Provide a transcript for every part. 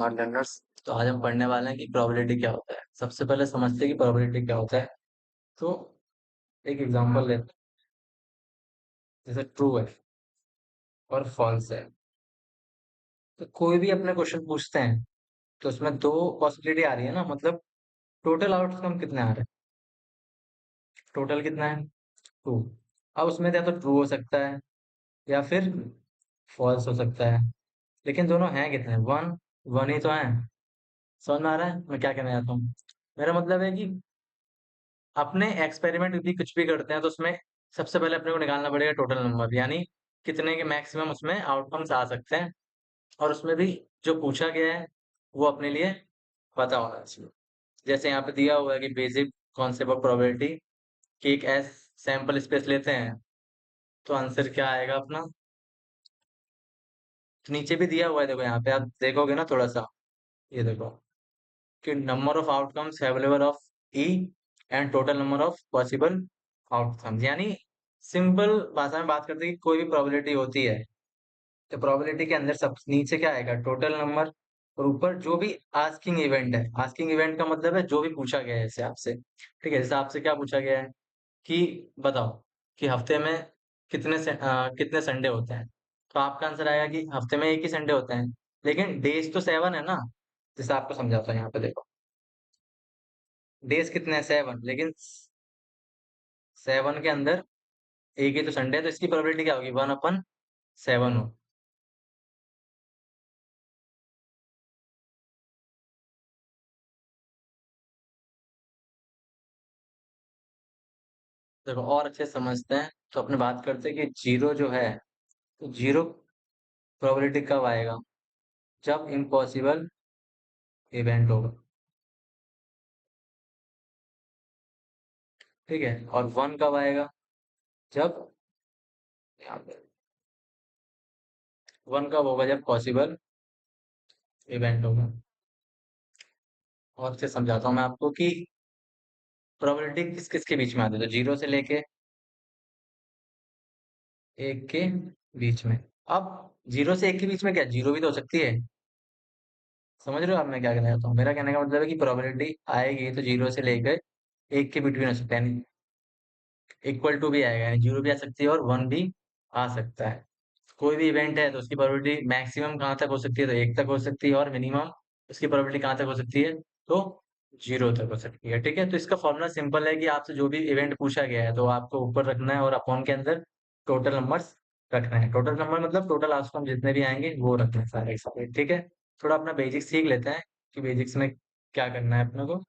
और लर्नर्स। तो आज हम पढ़ने वाले हैं कि प्रोबेबिलिटी क्या होता है। सबसे पहले समझते हैं कि प्रोबेबिलिटी क्या होता है। तो एक एग्जांपल लेते हैं, जैसे ट्रू है और फॉल्स है। तो कोई भी अपने क्वेश्चन पूछते हैं तो उसमें दो पॉसिबिलिटी आ रही है ना, मतलब टोटल आउटकम कितने आ रहे हैं, टोटल कितना है, टू। अब उसमें या तो ट्रू हो सकता है या फिर फॉल्स हो सकता है, लेकिन दोनों हैं कितने, वन। वन ही तो है। समझ में आ रहा है मैं क्या कहना चाहता हूँ? मेरा मतलब है कि अपने एक्सपेरिमेंट भी कुछ भी करते हैं तो उसमें सबसे पहले अपने को निकालना पड़ेगा टोटल नंबर, यानी कितने के मैक्सिमम उसमें आउटकम्स आ सकते हैं। और उसमें भी जो पूछा गया है वो अपने लिए पता होना चाहिए। जैसे यहाँ पे दिया हुआ है कि बेसिक कॉन्सेप्ट ऑफ प्रोबेबिलिटी, कि एक एस सैंपल स्पेस लेते हैं तो आंसर क्या आएगा अपना। तो नीचे भी दिया हुआ है, देखो यहाँ पे आप देखोगे ना थोड़ा सा, ये देखो कि number of outcomes available of E and total number of possible outcomes. यानी सिंपल भाषा में बात करते हैं कि कोई भी प्रोबेबिलिटी होती है तो प्रोबेबिलिटी के अंदर सब नीचे क्या आएगा, टोटल नंबर, और ऊपर जो भी आस्किंग इवेंट है। आस्किंग इवेंट का मतलब है जो भी पूछा गया है जैसे आपसे। ठीक है, जैसे आपसे क्या पूछा गया है कि बताओ कि हफ्ते में कितने संडे होते हैं। तो आपका आंसर आएगा कि हफ्ते में एक ही संडे होते हैं, लेकिन डेज तो सेवन है ना। जैसे आपको समझाता हूँ, यहाँ पे देखो डेज कितने हैं, सेवन, लेकिन सेवन के अंदर एक ही तो संडे है, तो इसकी प्रोबेबिलिटी क्या होगी, वन अपन सेवन हो। देखो और अच्छे से समझते हैं तो अपने बात करते हैं कि जीरो जो है, तो जीरो प्रोबेबिलिटी कब आएगा, जब इम्पॉसिबल इवेंट होगा। ठीक है, और वन कब आएगा, जब, यहाँ पे वन कब होगा, जब पॉसिबल इवेंट होगा। और अच्छे से समझाता हूँ मैं आपको कि प्रोबेबिलिटी किस किस के बीच में आती है, तो जीरो से लेके एक के बीच में। अब जीरो से एक के बीच में क्या, जीरो भी तो हो सकती है। समझ रहे हो आप मैं क्या कहना चाहता हूँ? मेरा कहने का मतलब है कि प्रोबेबिलिटी आएगी तो जीरो से लेकर एक के बिटवीन हो सकता है, यानी इक्वल टू भी आएगा, यानी जीरो भी आ सकती है और वन भी आ सकता है। कोई भी इवेंट है तो उसकी प्रोबेबिलिटी मैक्सिमम कहाँ तक हो सकती है, तो एक तक हो सकती है, और मिनिमम उसकी प्रोबेबिलिटी कहाँ तक हो सकती है, तो जीरो तक हो सकती है। ठीक है, तो इसका फॉर्मूला सिंपल है कि आपसे जो भी इवेंट पूछा गया है तो आपको ऊपर रखना है और अपॉन के अंदर टोटल नंबर्स रखना है। टोटल नंबर मतलब टोटल आउटकम जितने भी आएंगे वो रखना है सारे के सारे। ठीक है, थोड़ा अपना बेसिक्स सीख लेते हैं कि बेसिक्स में क्या करना है अपने को।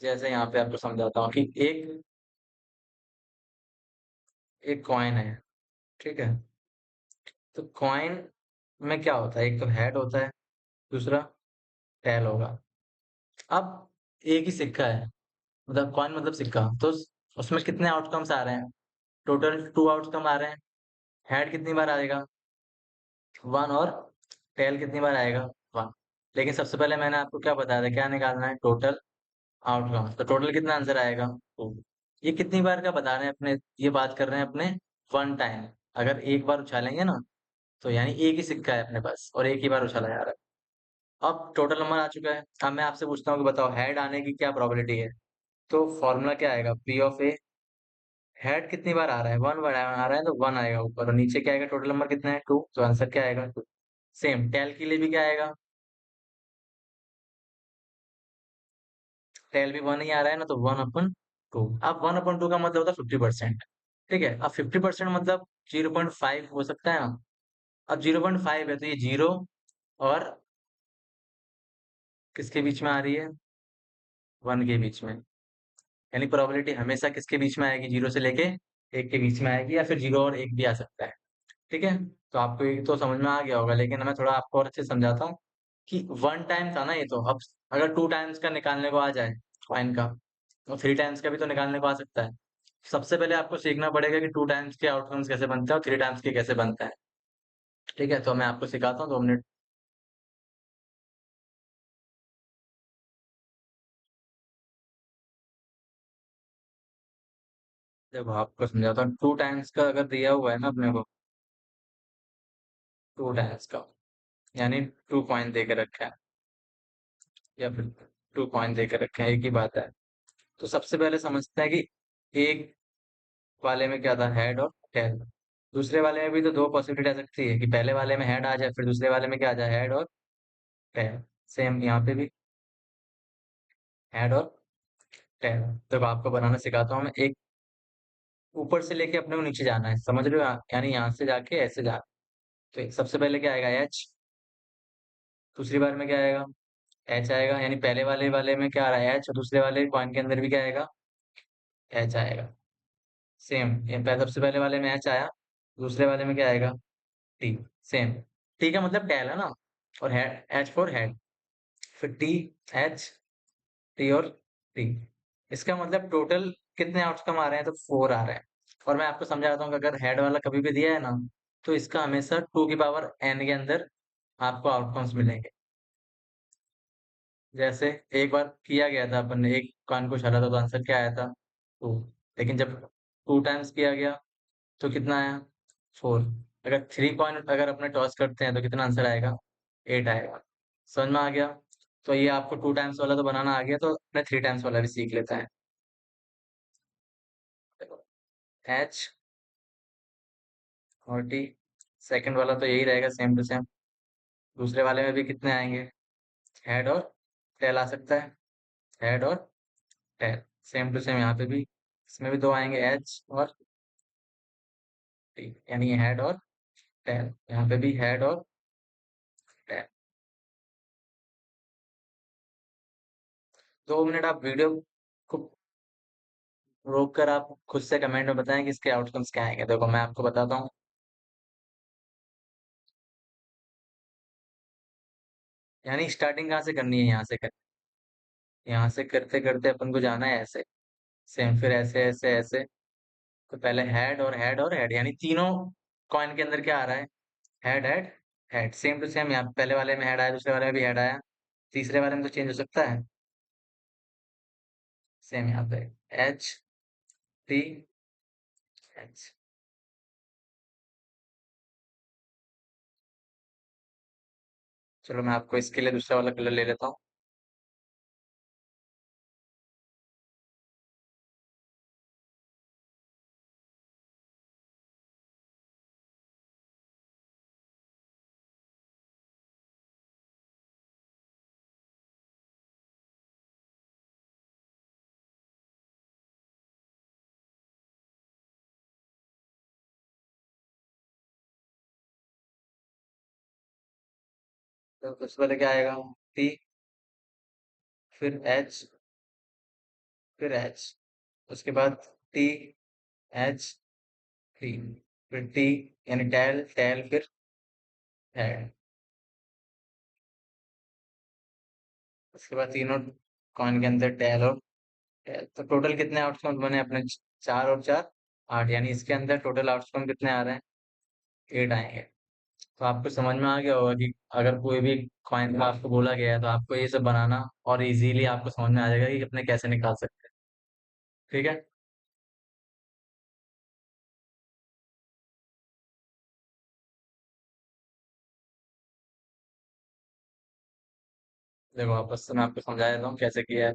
जैसे यहाँ पे आपको समझाता हूँ कि एक एक कॉइन है। ठीक है, तो कॉइन में क्या होता है, एक तो हेड होता है, दूसरा टेल होगा। अब एक ही सिक्का है, मतलब कॉइन मतलब सिक्का, तो उसमें कितने आउटकम्स आ रहे हैं, टोटल टू आउटकम आ रहे हैं। हेड कितनी बार आएगा, वन, और टेल कितनी बार आएगा, वन। लेकिन सबसे पहले मैंने आपको क्या बताया था, क्या निकालना है, टोटल आउटकम। तो टोटल कितना आंसर आएगा, टू। ये कितनी बार का बता रहे हैं अपने, ये बात कर रहे हैं अपने वन टाइम। अगर एक बार उछालेंगे ना, तो यानी एक ही सिक्का है अपने पास और एक ही बार उछाला जा रहा है। अब टोटल नंबर आ चुका है, अब मैं आपसे पूछता हूँ कि बताओ हेड आने की क्या प्रोबेबिलिटी है। तो फॉर्मूला क्या आएगा, पी ऑफ ए। हेड कितनी बार आ रहा है, वन बार आ रहा है तो वन आएगा ऊपर, और नीचे क्या आएगा, टोटल नंबर कितना है, टू, तो आंसर क्या आएगा, टू। सेम टेल के लिए भी क्या आएगा, टेल भी वन ही आ रहा है ना, तो वन अपन टू। अब वन अपन टू का मतलब होता है 50%। ठीक है, अब 50% मतलब 0.5 हो सकता है ना। अब 0.5 है तो ये जीरो और किसके बीच में आ रही है, वन के बीच में। यानी प्रोबेबिलिटी हमेशा किसके बीच में आएगी, जीरो से लेके एक के बीच में आएगी, या फिर जीरो और एक भी आ सकता है। ठीक है, तो आपको ये तो समझ में आ गया होगा, लेकिन मैं थोड़ा आपको और अच्छे से समझाता हूँ कि वन टाइम था ना ये, तो अब अगर टू टाइम्स का निकालने को आ जाए कॉइन का, तो थ्री टाइम्स का भी तो निकालने को आ सकता है। सबसे पहले आपको सीखना पड़ेगा कि टू टाइम्स के आउटकम्स कैसे बनते हैं और थ्री टाइम्स के कैसे बनते हैं। ठीक है, तो मैं आपको सिखाता हूँ, 2 मिनट। देखो आपको समझाता हूँ, टू टाइम्स का अगर दिया हुआ है ना अपने को, टू टाइम्स का, यानी टू कॉइन दे के रखा है, या फिर टू कॉइन दे के रखे हैं, एक ही बात है। तो सबसे पहले समझते हैं कि एक वाले में क्या था, हेड और टेल। दूसरे वाले में भी तो दो पॉसिबिलिटी आ सकती है कि पहले वाले में हेड आ जाए, फिर दूसरे वाले में क्या आ जाए, हेड और टेल। सेम यहाँ पे भी हेड और टेल। तो आपको बनाना सिखाता हूँ मैं। एक ऊपर से लेके अपने को नीचे जाना है, समझ रहे हो आप? यानी यहाँ से जाके ऐसे जाना। तो सबसे पहले क्या आएगा, एच। दूसरी बार में क्या आएगा, एच आएगा। यानी पहले वाले वाले में क्या आ रहा है, एच, और दूसरे वाले कॉइन के अंदर भी क्या आएगा, एच आएगा। सेम, ये सबसे पहले वाले में एच आया, दूसरे वाले में क्या आएगा, टी। सेम। टी का मतलब टेल है ना, और हेड, एच फॉर हेड। फिर टी, एच, टी और टी। इसका मतलब टोटल कितने आउटकम आ रहे हैं, तो फोर आ रहे हैं। और मैं आपको समझाता हूँ कि अगर हेड वाला कभी भी दिया है ना, तो इसका हमेशा टू की पावर एन के अंदर आपको आउटकम्स मिलेंगे। जैसे एक बार किया गया था, अपन ने एक कॉइन को उछाला था, तो आंसर क्या आया था, टू। लेकिन जब टू टाइम्स किया गया तो कितना आया, फोर। अगर थ्री कॉइन अगर अपने टॉस करते हैं तो कितना आंसर आएगा, एट आएगा। समझ में आ गया? तो ये आपको टू टाइम्स वाला तो बनाना आ गया, तो अपने थ्री टाइम्स वाला भी सीख लेता है। देखो, एच और टी। सेकंड वाला तो यही रहेगा, सेम टू सेम। दूसरे वाले में भी कितने आएंगे, हेड और टेल आ सकता है, हेड और टेल। सेम टू सेम यहाँ पे भी, इसमें भी दो आएंगे, एच और टी, यानी हेड और टेल। यहाँ पे भी हेड और टेल। 2 मिनट आप वीडियो को रोक कर आप खुद से कमेंट में बताएं कि इसके आउटकम्स क्या आएंगे। देखो मैं आपको बताता हूँ। यानी स्टार्टिंग कहाँ से करनी है, यहाँ से कर, यहाँ से करते करते अपन को जाना है ऐसे। सेम, फिर ऐसे ऐसे ऐसे। तो पहले हेड और हेड, यानी तीनों कॉइन के अंदर क्या आ रहा है, head head head. Same to same, यहाँ पहले वाले में हेड आया, दूसरे वाले में भी हेड आया, तीसरे वाले में तो चेंज हो सकता है। सेम यहाँ पे, एच, टी, एच। चलो मैं आपको इसके लिए दूसरा वाला कलर ले लेता हूँ। तो उससे पहले क्या आएगा, टी, फिर एच, फिर एच। उसके बाद टी, एच, टी, फिर टी, यानी टेल टेल, फिर हेड। उसके बाद तीनों कॉइन के अंदर टेल और टेल। तो टोटल कितने आउटकम बने अपने, चार और चार, आठ। यानी इसके अंदर टोटल आउटकम कितने आ रहे हैं, एट आएंगे। तो आपको समझ में आ गया होगा कि अगर कोई भी कॉइन का आपको बोला गया है तो आपको ये सब बनाना, और इजीली आपको समझ में आ जाएगा कि अपने कैसे निकाल सकते हैं। ठीक है। देखो वापस से मैं आपको समझा देता हूँ कैसे किया है।